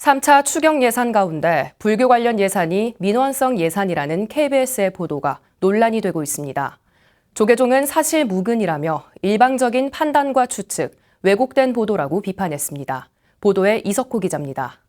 3차 추경 예산 가운데 불교 관련 예산이 민원성 예산이라는 KBS의 보도가 논란이 되고 있습니다. 조계종은 사실 무근이라며 일방적인 판단과 추측, 왜곡된 보도라고 비판했습니다. 보도에 이석호 기자입니다.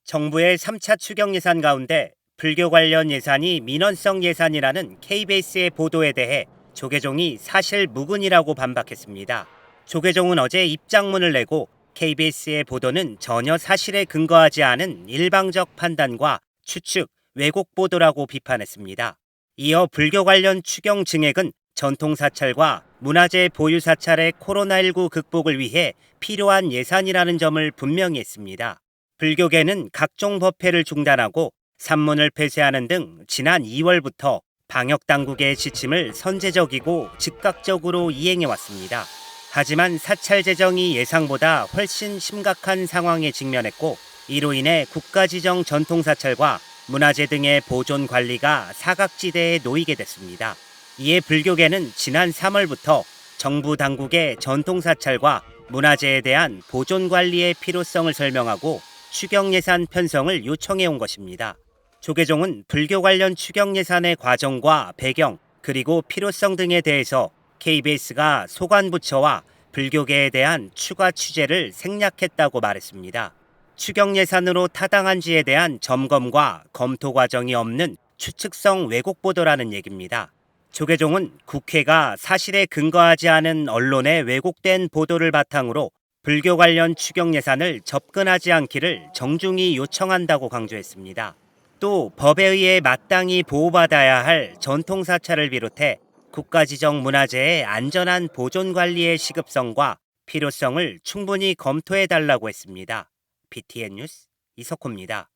정부의 3차 추경 예산 가운데 불교 관련 예산이 민원성 예산이라는 KBS의 보도에 대해 조계종이 사실 무근이라고 반박했습니다. 조계종은 어제 입장문을 내고 KBS의 보도는 전혀 사실에 근거하지 않은 일방적 판단과 추측, 왜곡 보도라고 비판했습니다. 이어 불교 관련 추경 증액은 전통 사찰과 문화재 보유 사찰의 코로나19 극복을 위해 필요한 예산이라는 점을 분명히 했습니다. 불교계는 각종 법회를 중단하고 산문을 폐쇄하는 등 지난 2월부터 방역당국의 지침을 선제적이고 즉각적으로 이행해왔습니다. 하지만 사찰 재정이 예상보다 훨씬 심각한 상황에 직면했고 이로 인해 국가지정 전통사찰과 문화재 등의 보존 관리가 사각지대에 놓이게 됐습니다. 이에 불교계는 지난 3월부터 정부 당국의 전통사찰과 문화재에 대한 보존 관리의 필요성을 설명하고 추경 예산 편성을 요청해 온 것입니다. 조계종은 불교 관련 추경 예산의 과정과 배경 그리고 필요성 등에 대해서 KBS가 소관부처와 불교계에 대한 추가 취재를 생략했다고 말했습니다. 추경 예산으로 타당한지에 대한 점검과 검토 과정이 없는 추측성 왜곡 보도라는 얘기입니다. 조계종은 국회가 사실에 근거하지 않은 언론의 왜곡된 보도를 바탕으로 불교 관련 추경 예산을 접근하지 않기를 정중히 요청한다고 강조했습니다. 또 법에 의해 마땅히 보호받아야 할 전통사찰을 비롯해 국가지정 문화재의 안전한 보존 관리의 시급성과 필요성을 충분히 검토해달라고 했습니다. BTN 뉴스 이석호입니다.